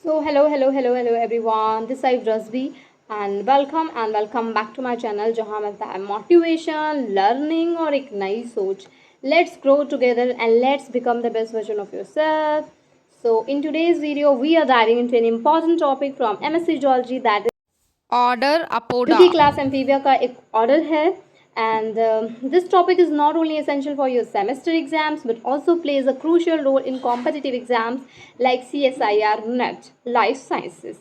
So hello everyone. This is Rasbi and welcome back to my channel जहाँ मिलता है motivation, learning और एक नई सोच. Let's grow together and let's become the best version of yourself. So in today's video we are diving into an important topic from MSc Geology that is order जो अपोडा। कि class amphibia का एक order है. And this topic is not only essential for your semester exams but also plays a crucial role in competitive exams like CSIR, NET, Life Sciences.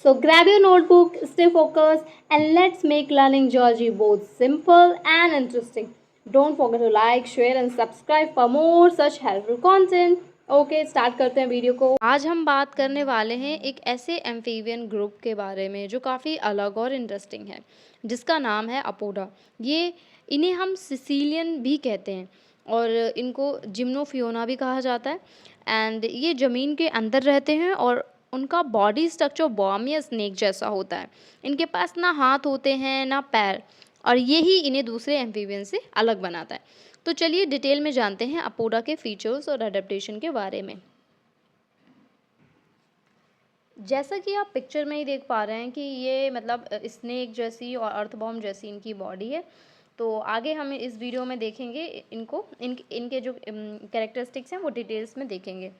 So grab your notebook, stay focused, and let's make learning geology both simple and interesting. Don't forget to like, share, and subscribe for more such helpful content. Okay start करते हैं video को. आज हम बात करने वाले हैं एक ऐसे एम्फीबियन ग्रुप के बारे में जो काफ़ी अलग और इंटरेस्टिंग है, जिसका नाम है अपोडा। ये इन्हें हम सिसिलियन भी कहते हैं और इनको जिम्नोफियोना भी कहा जाता है। एंड ये ज़मीन के अंदर रहते हैं और उनका बॉडी स्ट्रक्चर बॉम या स्नेक जैसा होता है। इनके पास ना हाथ होते हैं ना पैर, और यही इन्हें दूसरे एम्फीबियन से अलग बनाता है। तो चलिए डिटेल में जानते हैं अपोडा के फीचर्स और अडेप्टेशन के बारे में। जैसा कि आप पिक्चर में ही देख पा रहे हैं कि ये मतलब स्नेक जैसी और अर्थबॉर्म जैसी इनकी बॉडी है। तो आगे हम इस वीडियो में देखेंगे इनके जो कैरेक्टरिस्टिक्स हैं वो डिटेल्स में देखेंगे।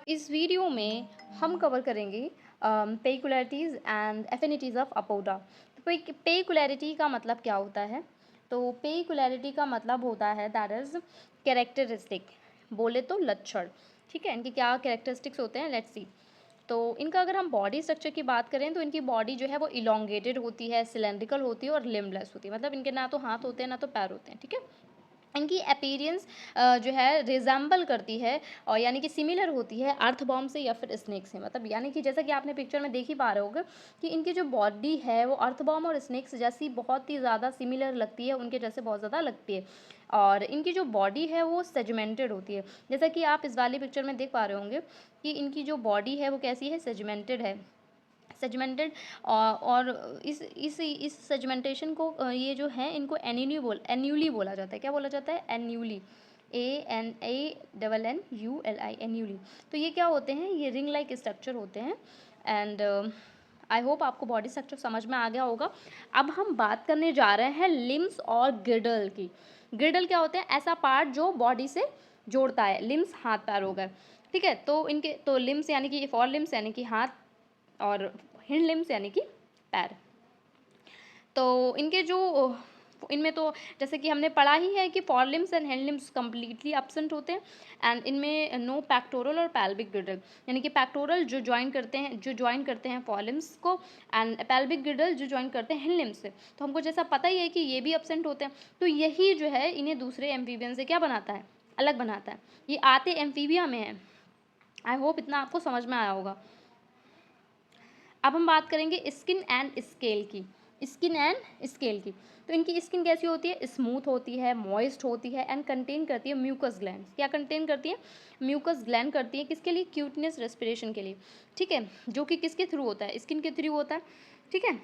इस वीडियो में हम कवर करेंगे पेक्युलरिटीज़ एंड एफिनिटीज़ ऑफ अपोडा। तो पेक्युलरिटी का मतलब क्या होता है? तो पेक्युलरिटी का मतलब होता है दैट इज़ कैरेक्टरिस्टिक, बोले तो लक्षण। ठीक है, इनके क्या कैरेक्टरिस्टिक्स होते हैं, लेट्स सी। तो इनका अगर हम बॉडी स्ट्रक्चर की बात करें तो इनकी बॉडी जो है वो इलोंगेटेड होती है, सिलेंड्रिकल होती है और लिम्बलेस होती है। मतलब इनके ना तो हाथ होते हैं ना तो पैर होते हैं। ठीक है, इनकी अपीयरेंस जो है रिजेंबल करती है और यानी कि सिमिलर होती है अर्थबॉर्म से या फिर स्नेक से। मतलब यानी कि जैसा कि आपने पिक्चर में देख ही पा रहे होगे कि इनकी जो बॉडी है वो अर्थबॉर्म और स्नेक्स जैसी बहुत ही ज़्यादा सिमिलर लगती है, उनके जैसे बहुत ज़्यादा लगती है। और इनकी जो बॉडी है वो सेगमेंटेड होती है, जैसा कि आप इस वाली पिक्चर में देख पा रहे होंगे कि इनकी जो बॉडी है वो कैसी है, सेगमेंटेड है। सेगमेंटेड और इस सेगमेंटेशन को ये जो है इनको एन्यूली बोला जाता है। क्या बोला जाता है? एन्यूली, ANANNULI, एन्यूली। तो ये क्या होते हैं? ये रिंग लाइक स्ट्रक्चर होते हैं। एंड आई होप आपको बॉडी स्ट्रक्चर समझ में आ गया होगा। अब हम बात करने जा रहे हैं लिम्स और ग्रिडल की। ग्रिडल क्या होते हैं? ऐसा पार्ट जो बॉडी से जोड़ता है। लिम्स हाथ पैर हो गए। ठीक है, तो इनके तो लिम्स यानी कि फॉर लिम्स यानी कि हाथ और हिंड लिम्स यानी कि पैर। तो इनके जो इनमें तो जैसे कि हमने पढ़ा ही है कि for limbs and hand limbs completely absent होते हैं। एंड इनमें नो पैक्टोरल और पैल्विक ग्रिडल, यानी कि पैक्टोरल जो ज्वाइन करते हैं फॉर लिम्स को, एंड पैल्विक ग्रिडल जो ज्वाइन करते हैं हैंड लिम्स से। तो हमको जैसा पता ही है कि ये भी एब्सेंट होते हैं। तो यही जो है इन्हें दूसरे एम्फीबियन से क्या बनाता है? अलग बनाता है। ये आते एम्फीबिया में है। आई होप इतना आपको समझ में आया होगा। अब हम बात करेंगे स्किन एंड स्केल की। स्किन एंड स्केल की, तो इनकी स्किन कैसी होती है? स्मूथ होती है, मॉइस्ट होती है एंड कंटेन करती है म्यूकस ग्लैंड। क्या कंटेन करती है? म्यूकस ग्लैंड करती है। किसके लिए? क्यूटनेस रेस्पिरेशन के लिए। ठीक है, जो कि किसके थ्रू होता है? स्किन के थ्रू होता है। ठीक है,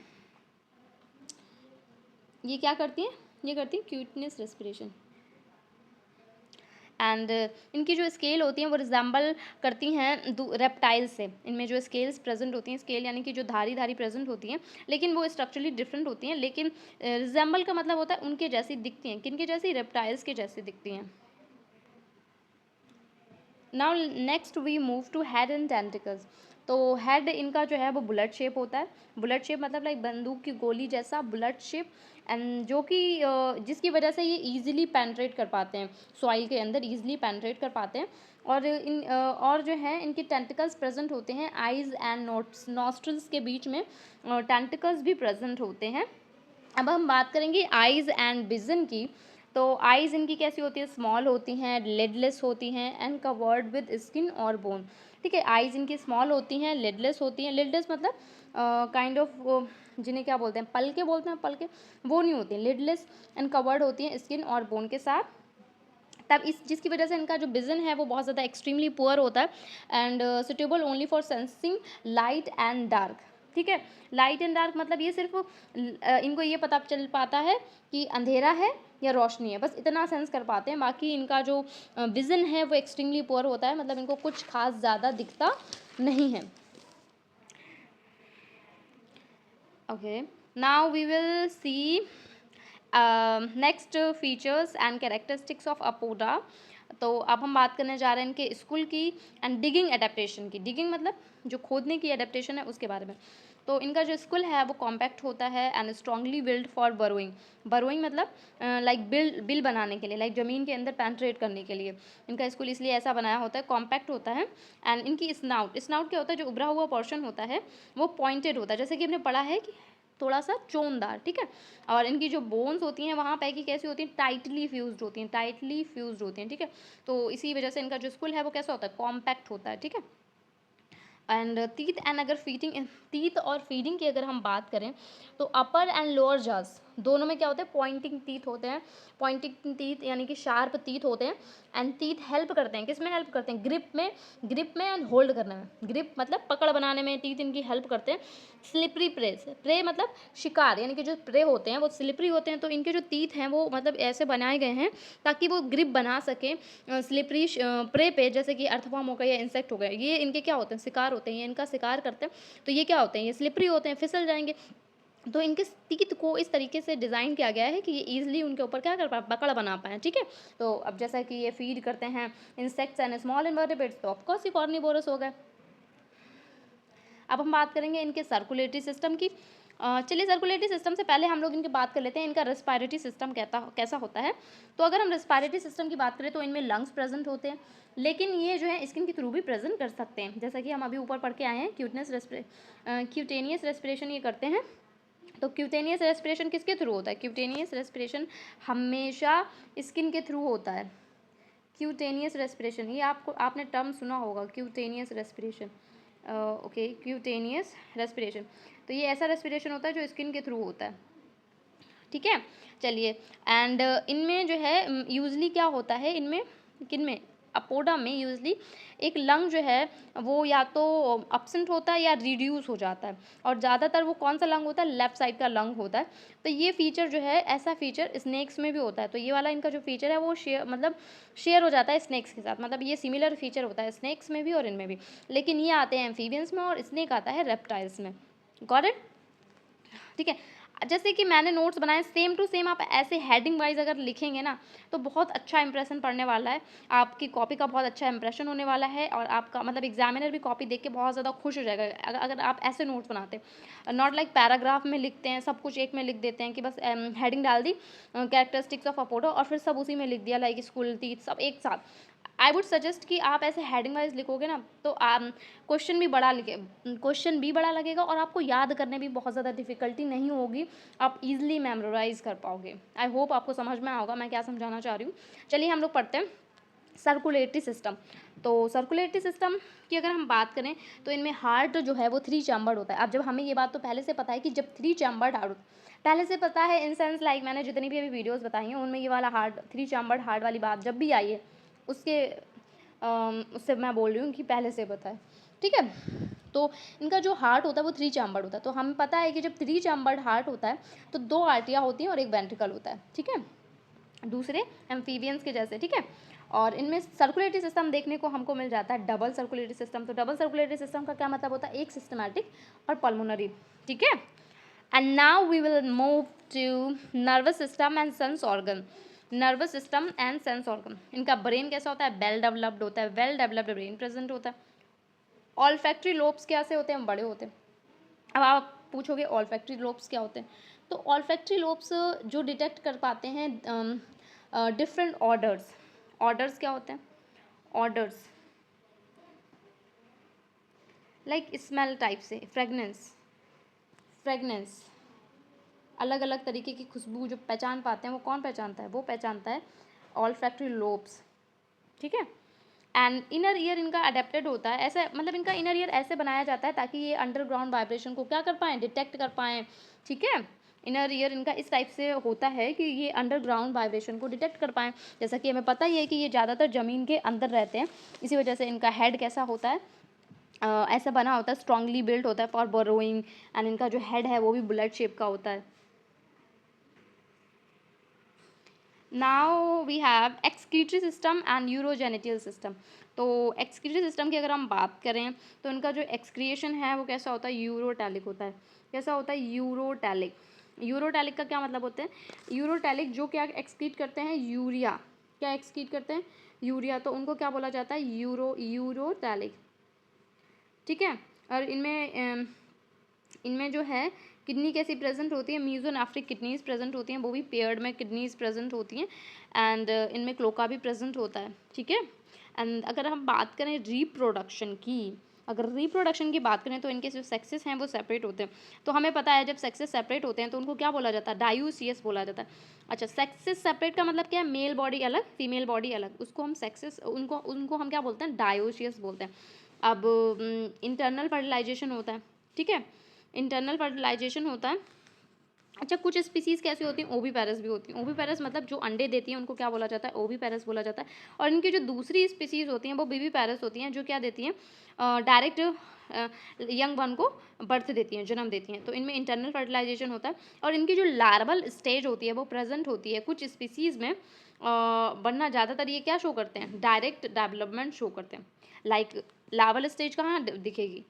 ये क्या करती है? ये करती है क्यूटनेस रेस्पिरेशन। एंड इनकी जो स्केल होती हैं वो रिजेंबल करती हैं रेप्टाइल से। इनमें जो स्केल्स प्रेजेंट होती हैं, स्केल यानी कि जो धारी प्रेजेंट होती हैं, लेकिन वो स्ट्रक्चरली डिफरेंट होती हैं। लेकिन रिजेंबल का मतलब होता है उनके जैसी दिखती हैं। किनके जैसी? रेप्टाइल्स के जैसी दिखती हैं। Now next we move to head and tentacles. तो हेड इनका जो है वो बुलेट शेप होता है। बुलेट शेप मतलब लाइक बंदूक की गोली जैसा बुलेट शेप। एंड जो कि जिसकी वजह से ये ईजिली पेंट्रेट कर पाते हैं, सॉइल के अंदर ईजिली पेंट्रेट कर पाते हैं। और और जो है इनके टेंटिकल्स प्रेजेंट होते हैं आइज़ एंड नॉस्ट्रल्स के बीच में, टेंटिकल्स भी प्रेजेंट होते हैं। अब हम बात करेंगे आइज़ एंड विजन की। तो आइज़ इनकी कैसी होती है? स्मॉल होती हैं, लिडलेस होती हैं एंड कवर्ड विद स्किन और बोन। ठीक है, आइज़ इनकी स्मॉल होती हैं, लिडलेस होती हैं। लिडलेस मतलब काइंड ऑफ जिन्हें क्या बोलते हैं? पलके बोलते हैं, पलके वो नहीं होती हैं। लिडलेस एंड कवर्ड होती हैं स्किन और बोन के साथ। तब इस जिसकी वजह से इनका जो विजन है वो बहुत ज़्यादा एक्सट्रीमली पुअर होता है and suitable only for sensing light and dark. ठीक है, लाइट एंड डार्क मतलब ये सिर्फ इनको ये पता चल पाता है कि अंधेरा है या रोशनी है, बस इतना सेंस कर पाते हैं। बाकी इनका जो विज़न है वो एक्सट्रीमली पुअर होता है, मतलब इनको कुछ खास ज़्यादा दिखता नहीं है। Okay, now we will see next features and characteristics of apoda. तो अब हम बात करने जा रहे हैं इनके स्कूल की एंड डिगिंग एडेप्टेशन की. डिगिंग मतलब जो खोदने की एडेप्टेशन है उसके बारे में. तो इनका जो स्कूल है वो कॉम्पैक्ट होता है and strongly build for burrowing. Burrowing मतलब लाइक बिल बनाने के लिए, लाइक ज़मीन के अंदर पेंट्रेट करने के लिए इनका स्कूल इसलिए ऐसा बनाया होता है, कॉम्पैक्ट होता है. एंड इनकी स्नाउट क्या होता है, जो उभरा हुआ पोर्शन होता है वो पॉइंटेड होता है, जैसे कि हमने पढ़ा है कि थोड़ा सा चोनदार. ठीक है. और इनकी जो बोन्स होती हैं वहाँ पे की कैसी होती हैं, टाइटली फ्यूज्ड होती हैं. ठीक है. तो इसी वजह से इनका जो स्कूल है वो कैसा होता है, कॉम्पैक्ट होता है. ठीक है. एंड टीथ एंड अगर टीथ और फीडिंग की अगर हम बात करें तो अपर एंड लोअर जास दोनों में क्या होते हैं, पॉइंटिंग टीथ होते हैं. पॉइंटिंग टीथ यानी कि शार्प टीथ होते हैं. एंड टीथ हेल्प करते हैं, किस में हेल्प करते हैं, ग्रिप में एंड होल्ड करने में. ग्रिप मतलब पकड़ बनाने में टीथ इनकी हेल्प करते हैं. स्लिपरी प्रे मतलब शिकार, यानी कि जो प्रे होते हैं वो स्लिपरी होते हैं. तो इनके जो टीथ हैं वो मतलब ऐसे बनाए गए हैं ताकि वो ग्रिप बना सकें स्लिपरी प्रे पे, जैसे कि अर्थवर्म हो गया या इंसेक्ट हो गया. ये इनके क्या होते हैं, शिकार होते हैं, ये इनका शिकार करते हैं. तो ये क्या होते हैं, ये स्लिपरी होते हैं, फिसल जाएंगे. तो इनके टीथ को इस तरीके से डिज़ाइन किया गया है कि ये ईजिली उनके ऊपर क्या कर पाए, पकड़ बना पाएँ. ठीक है. तो अब जैसा कि ये फीड करते हैं इंसेक्ट्स एंड स्मॉल इन्वर्टेब्रेट्स, तो ऑफकोर्स ये कार्निवोरस हो गए. अब हम बात करेंगे इनके सर्कुलेटरी सिस्टम की. चलिए सर्कुलेटरी सिस्टम से पहले हम लोग इनकी बात कर लेते हैं इनका रेस्पिरेटरी सिस्टम कैसा होता है. तो अगर हम रेस्पिरेटरी सिस्टम की बात करें तो इनमें लंग्स प्रेजेंट होते हैं, लेकिन ये जो है स्किन के थ्रू भी प्रेजेंट कर सकते हैं. जैसा कि हम अभी ऊपर पढ़ के आए हैं, क्यूटेनियस रेस्पिरेशन ये करते हैं. तो क्यूटेनियस रेस्पिरेशन किसके थ्रू होता है, क्यूटेनियस रेस्पिरेशन हमेशा स्किन के थ्रू होता है. क्यूटेनियस रेस्पिरेशन, ये आपने टर्म सुना होगा, cutaneous respiration. Okay, cutaneous respiration. तो ये ऐसा रेस्पिरेशन होता है जो स्किन के थ्रू होता है. ठीक है. चलिए. एंड इनमें जो है यूजली क्या होता है, इनमें किन में, अपोडा में यूजली एक लंग जो है वो या तो अपसेंट होता है या रिड्यूस हो जाता है. और ज़्यादातर वो कौन सा लंग होता है, लेफ्ट साइड का लंग होता है. तो ये फीचर जो है, ऐसा फीचर स्नेक्स में भी होता है. तो ये वाला इनका जो फीचर है वो शेयर हो जाता है स्नेक्स के साथ. मतलब ये सिमिलर फीचर होता है स्नेक्स में भी और इनमें भी. लेकिन ये आते हैं एम्फीबियंस में और स्नेक आता है रेप्टाइल्स में. Got it. ठीक है. जैसे कि मैंने नोट्स बनाए सेम टू सेम आप ऐसे हेडिंग वाइज अगर लिखेंगे ना तो बहुत अच्छा इंप्रेशन पड़ने वाला है. आपकी कॉपी का बहुत अच्छा इंप्रेशन होने वाला है और आपका मतलब एग्जामिनर भी कॉपी देख के बहुत ज़्यादा खुश हो जाएगा अगर आप ऐसे नोट्स बनाते हैं. नॉट लाइक पैराग्राफ में लिखते हैं, सब कुछ एक में लिख देते हैं कि बस हेडिंग डाल दी कैरेक्टरिस्टिक्स ऑफ अपोडो और फिर सब उसी में लिख दिया, लाइक स्कूल टीथ सब एक साथ. आई वुड सजेस्ट कि आप ऐसे हेडिंग वाइज लिखोगे ना तो क्वेश्चन भी बड़ा लगेगा और आपको याद करने भी बहुत ज़्यादा डिफ़िकल्टी नहीं होगी. आप इजीली मेमोराइज कर पाओगे. आई होप आपको समझ में आएगा मैं क्या समझाना चाह रही हूँ. चलिए हम लोग पढ़ते हैं सर्कुलेटरी सिस्टम. तो सर्कुलेटरी सिस्टम की अगर हम बात करें तो इनमें हार्ट जो है वो 3 चैम्बर्ड होता है. अब जब हमें ये बात तो पहले से पता है कि जब 3 चैम्बर्ड हार्ट पहले से पता है इन सेंस लाइक मैंने जितनी भी अभी वीडियोस बताई हैं उनमें ये वाला हार्ट 3 चैम्बर्ड हार्ट वाली बात जब भी आई है उससे मैं बोल रही हूँ कि पहले से पता है. ठीक है. तो इनका जो हार्ट होता है वो 3 चैम्बर्ड होता है. तो हमें पता है कि जब 3 चैम्बर्ड हार्ट होता है तो 2 आर्टियाँ होती हैं और एक वेंट्रिकल होता है. ठीक है. दूसरे एम्फीबियंस के जैसे. ठीक है. और इनमें सर्कुलेटरी सिस्टम देखने को हमको मिल जाता है डबल सर्कुलेटरी सिस्टम. तो डबल सर्कुलेटरी सिस्टम का क्या मतलब होता है, एक सिस्टमैटिक और पल्मोनरी. ठीक है. And now we will move to nervous system and sense organ. Nervous system and sense organ. इनका ब्रेन कैसा होता है, वेल डेवलप्ड होता है, वेल डेवलप्ड ब्रेन प्रेजेंट होता है. ऑल्फैक्टरी लोब्स कैसे होते हैं, बड़े होते हैं. अब आप पूछोगे ऑल्फैक्टरी लोब्स क्या होते हैं. तो ऑल्फैक्टरी लोब्स जो डिटेक्ट कर पाते हैं डिफरेंट ऑर्डर्स क्या होते हैं, ऑर्डर्स लाइक स्मेल टाइप से, फ्रेगनेंस अलग अलग तरीके की खुशबू जो पहचान पाते हैं वो कौन पहचानता है, वो पहचानता है ऑल्फैक्टरी लोब्स. ठीक है. एंड इनर ईयर इनका अडेप्टेड होता है, ऐसे मतलब इनका इनर ईयर ऐसे बनाया जाता है ताकि ये अंडरग्राउंड वाइब्रेशन को क्या कर पाएँ, डिटेक्ट कर पाएँ. ठीक है. इनर ईयर इनका इस टाइप से होता है कि ये अंडरग्राउंड वाइब्रेशन को डिटेक्ट कर पाएँ. जैसा कि हमें पता ही है कि ये ज़्यादातर ज़मीन के अंदर रहते हैं, इसी वजह से इनका हेड कैसा होता है, ऐसा बना होता है, स्ट्रांगली बिल्ट होता है फॉर बोरोइंग. एंड इनका जो हेड है वो भी बुलेट शेप का होता है. Now we have excretory system and urogenital system. तो एक्सक्रीटरी सिस्टम की अगर हम बात करें तो इनका जो एक्सक्रिएशन है वो कैसा होता है, यूरोटैलिक होता है। कैसा होता है, यूरोटैलिक। यूरोटैलिक का क्या मतलब होता है, यूरोटैलिक जो क्या एक्सक्रीट करते हैं, यूरिया। क्या एक्सक्रीट करते हैं, यूरिया, तो उनको क्या बोला जाता है, यूरोटैलिक। ठीक है। और इनमें जो है किडनी कैसी प्रेजेंट होती है, मीजोनेफ्रिक किडनीज प्रेजेंट होती हैं, वो भी पेयर्ड में किडनीज प्रेजेंट होती हैं। एंड इनमें क्लोका भी प्रेजेंट होता है। ठीक है। एंड अगर हम बात करें रिप्रोडक्शन की, अगर रिप्रोडक्शन की बात करें तो इनके जो सेक्सेस हैं वो सेपरेट होते हैं। तो हमें पता है जब सेक्सेस सेपरेट होते हैं तो उनको क्या बोला जाता है, डायूसियस बोला जाता है। अच्छा, सेक्सेस सेपरेट का मतलब क्या है, मेल बॉडी अलग फीमेल बॉडी अलग, उसको हम सेक्सेस उनको उनको हम क्या बोलते हैं, डायोसियस बोलते हैं। अब इंटरनल फर्टिलाइजेशन होता है। ठीक है, इंटरनल फर्टिलाइजेशन होता है। अच्छा, कुछ स्पीसीज़ कैसी होती हैं, ओवीपेरस भी होती हैं। ओवीपेरस मतलब जो अंडे देती हैं उनको क्या बोला जाता है, ओवीपेरस बोला जाता है। और इनकी जो दूसरी स्पीसीज़ होती हैं वो विविपेरस होती हैं, जो क्या देती हैं, डायरेक्ट यंग वन को बर्थ देती हैं, जन्म देती हैं। तो इनमें इंटरनल फर्टिलाइजेशन होता है। और इनकी जो लार्वल स्टेज होती है वो प्रेजेंट होती है कुछ स्पीसीज़ में, वरना ज़्यादातर ये क्या शो करते हैं, डायरेक्ट डेवलपमेंट शो करते हैं। लाइक लार्वल स्टेज कहाँ दिखेगी,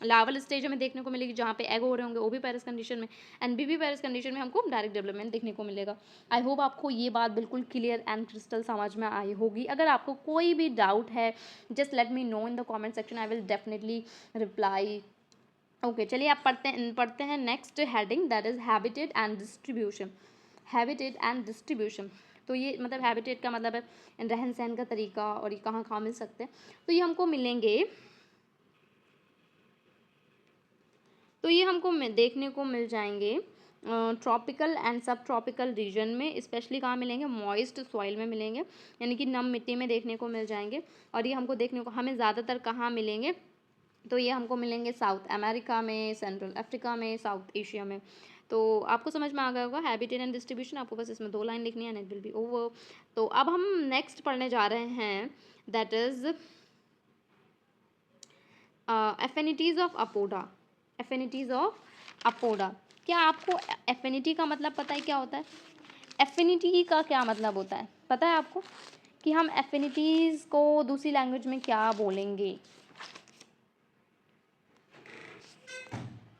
लार्वल स्टेज हमें देखने को मिलेगी जहाँ पे एग हो रहे होंगे ओवीपेरस कंडीशन में, एंड बीवीपेरस कंडीशन में हमको डायरेक्ट डेवलपमेंट देखने को मिलेगा। आई होप आपको ये बात बिल्कुल क्लियर एंड क्रिस्टल समझ में आई होगी। अगर आपको कोई भी डाउट है, just let me know in the comment section, I will definitely reply. Okay, चलिए आप पढ़ते हैं next heading, that is habitat and distribution. Habitat and distribution, तो ये मतलब हैबिटेट का मतलब है रहन सहन का तरीका, और ये कहाँ कहाँ मिल सकते हैं। तो ये हमको मिलेंगे, तो ये हमको देखने को मिल जाएंगे ट्रॉपिकल एंड सब ट्रॉपिकल रीजन में, स्पेशली कहाँ मिलेंगे, मॉइस्ट सॉइल में मिलेंगे, यानी कि नम मिट्टी में देखने को मिल जाएंगे। और ये हमको देखने को हमें ज़्यादातर कहाँ मिलेंगे, तो ये हमको मिलेंगे साउथ अमेरिका में, सेंट्रल अफ्रीका में, साउथ एशिया में। तो आपको समझ में आ गया होगा हैबिटेट एंड डिस्ट्रीब्यूशन। आपको बस इसमें 2 लाइन लिखनी है and it will be over. तो अब हम नेक्स्ट पढ़ने जा रहे हैं, that is affinities of Apoda. Affinities of Apoda, क्या आपको एफिनिटी का मतलब पता है क्या होता है, एफिनिटी का क्या मतलब होता है पता है आपको, कि हम एफिनिटीज को दूसरी लैंग्वेज में क्या बोलेंगे।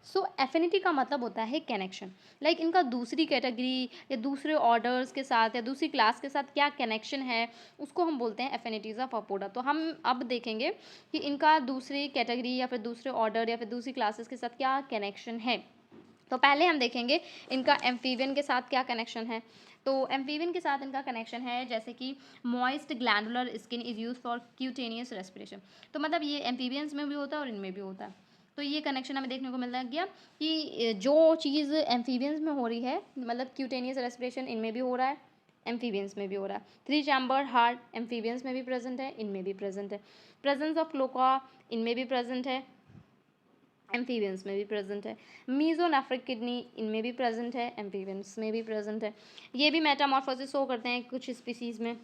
सो एफिनिटी का मतलब होता है कनेक्शन। लाइक इनका दूसरी कैटेगरी या दूसरे ऑर्डर्स के साथ या दूसरी क्लास के साथ क्या कनेक्शन है, उसको हम बोलते हैं एफिनिटीज ऑफ अपोडा। तो हम अब देखेंगे कि इनका दूसरी कैटेगरी या फिर दूसरे ऑर्डर या फिर दूसरी क्लासेस के साथ क्या कनेक्शन है। तो पहले हम देखेंगे इनका एम्फीबियन के साथ क्या कनेक्शन है। तो एम्फीबियन के साथ इनका कनेक्शन है जैसे कि moist glandular skin is use for cutaneous respiration. तो मतलब ये एम्फीबियंस में भी होता है और इनमें भी होता है। तो ये कनेक्शन हमें देखने को मिल गया कि जो चीज़ एम्फीबियंस में हो रही है, मतलब क्यूटेनियस रेस्पिरेशन इनमें भी हो रहा है, एम्फीबियंस में भी हो रहा है। 3 चैम्बर हार्ट एम्फीबियंस में भी प्रेजेंट है, इनमें भी प्रेजेंट है। प्रेजेंस ऑफ क्लोका इनमें भी प्रेजेंट है, एम्फीबियंस में भी प्रेजेंट है। मीजोनेफ्रिक किडनी इनमें भी प्रेजेंट है, एम्फीबियंस में भी प्रेजेंट है। ये भी मेटामॉर्फोसिस शो करते हैं कुछ स्पीसीज़ में,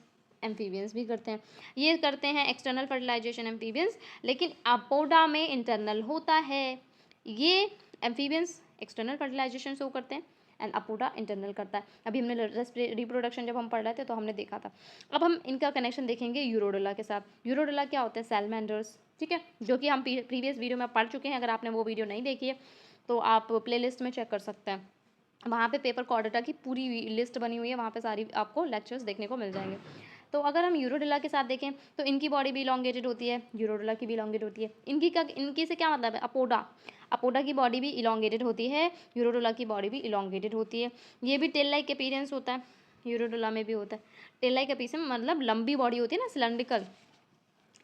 एम्फीबियंस भी करते हैं। ये करते हैं एक्सटर्नल फर्टिलाइजेशन एम्फीबियंस, लेकिन अपोडा में इंटरनल होता है। ये एम्फीबियंस एक्सटर्नल फर्टिलाइजेशन शो करते हैं एंड अपोडा इंटरनल करता है। अभी हमने रिप्रोडक्शन जब हम पढ़ रहे थे तो हमने देखा था। अब हम इनका कनेक्शन देखेंगे यूरोडोला के साथ। यूरोडोला क्या होते हैं, सैलमेंडर्स। ठीक है, जो कि हम प्रीवियस वीडियो में पढ़ चुके हैं। अगर आपने वो वीडियो नहीं देखी है तो आप प्लेलिस्ट में चेक कर सकते हैं, वहाँ पे पेपर कॉर्डेटा की पूरी लिस्ट बनी हुई है, वहाँ पे सारी आपको लेक्चर्स देखने को मिल जाएंगे। तो अगर हम यूरोडोला के साथ देखें तो इनकी बॉडी भी इलॉन्गेटेड होती है, यूरोडोला की भी इलॉन्गेटेड होती है। इनकी से क्या मतलब है, अपोडा। अपोडा की बॉडी भी इलॉन्गेटेड होती है, यूरोडोला की बॉडी भी इलॉन्गेटेड होती है। ये भी टेल लाइक अपीयरेंस होता है, यूरोडोला में भी होता है। टेल लाइक अपीयरेंस मतलब लंबी बॉडी होती है ना, सिलेंड्रिकल।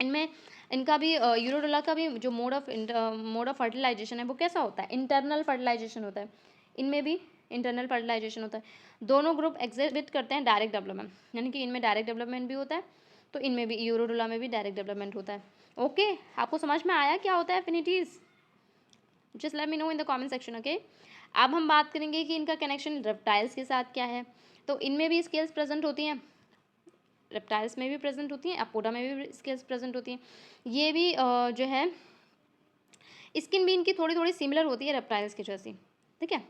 इनमें इनका भी यूरोडोला का भी जो मोड ऑफ फर्टिलाइजेशन है वो कैसा होता है, इंटरनल फर्टिलाइजेशन होता है। इनमें भी इंटरनल फर्टिलाइजेशन होता है। दोनों ग्रुप एग्जिबिट करते हैं डायरेक्ट डेवलपमेंट, यानी कि इनमें डायरेक्ट डेवलपमेंट भी होता है, तो इनमें भी यूरोडोला में भी डायरेक्ट डेवलपमेंट होता है। ओके, आपको समझ में आया क्या होता है affinities, just let me know in the comment section. Okay, अब हम बात करेंगे कि इनका कनेक्शन रेप्टाइल्स के साथ क्या है। तो इनमें भी स्केल्स प्रेजेंट होती हैं, रेप्टाइल्स में भी प्रेजेंट होती हैं, अपोडा में भी स्केल्स प्रेजेंट होती हैं। ये भी जो है स्किन भी इनकी थोड़ी थोड़ी सिमिलर होती है रेप्टाइल्स की जैसी। ठीक है,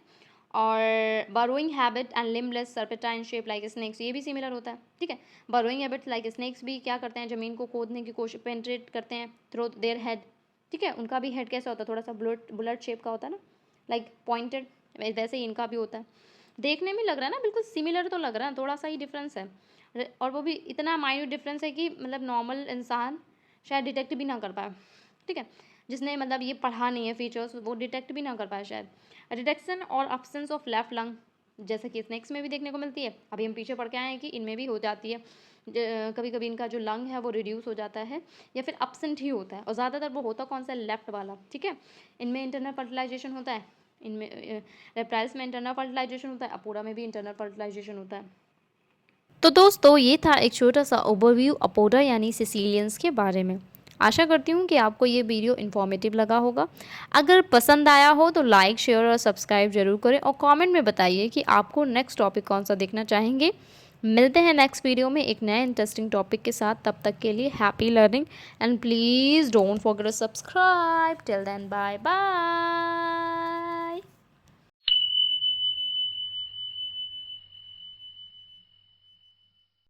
और burrowing habit and limbless serpentine shape like snakes, ये भी सिमिलर होता है, ठीक है। बरोइंग हैबिट लाइक स्नेक्स भी क्या करते हैं, ज़मीन को खोदने की कोशिश, पेंट्रेट करते हैं थ्रू देयर हेड, ठीक है। उनका भी हेड कैसा होता है, थोड़ा सा बुलेट शेप का होता है ना, लाइक पॉइंटेड, वैसे ही इनका भी होता है। देखने में लग रहा है ना बिल्कुल सिमिलर तो लग रहा है, थोड़ा सा ही डिफरेंस है, और वो भी इतना माइन्यूट डिफरेंस है कि मतलब नॉर्मल इंसान शायद डिटेक्ट भी ना कर पाए, ठीक है। जिसने मतलब ये पढ़ा नहीं है फीचर्स, वो डिटेक्ट भी ना कर पाए शायद। रिडक्शन और अब्सेंस ऑफ लेफ्ट लंग, जैसे कि स्नेक्स में भी देखने को मिलती है, अभी हम पीछे पढ़ के आए हैं कि इनमें भी हो जाती है। कभी कभी इनका जो लंग है वो रिड्यूस हो जाता है या फिर अब्सेंट ही होता है, और ज़्यादातर वो होता कौन सा, लेफ्ट वाला, ठीक है। इनमें इंटरनल फर्टिलाइजेशन होता है, इनमें रेप्टाइल्स में इंटरनल फर्टिलाइजेशन होता है, अपोडा में भी इंटरनल फर्टिलाइजेशन होता है। तो दोस्तों ये था एक छोटा सा ओवरव्यू अपोडा यानी सिसिलियंस के बारे में। आशा करती हूँ कि आपको ये वीडियो इन्फॉर्मेटिव लगा होगा। अगर पसंद आया हो तो लाइक, शेयर और सब्सक्राइब जरूर करें, और कमेंट में बताइए कि आपको नेक्स्ट टॉपिक कौन सा देखना चाहेंगे। मिलते हैं नेक्स्ट वीडियो में एक नए इंटरेस्टिंग टॉपिक के साथ। तब तक के लिए happy learning and please don't forget to subscribe. Till then bye bye.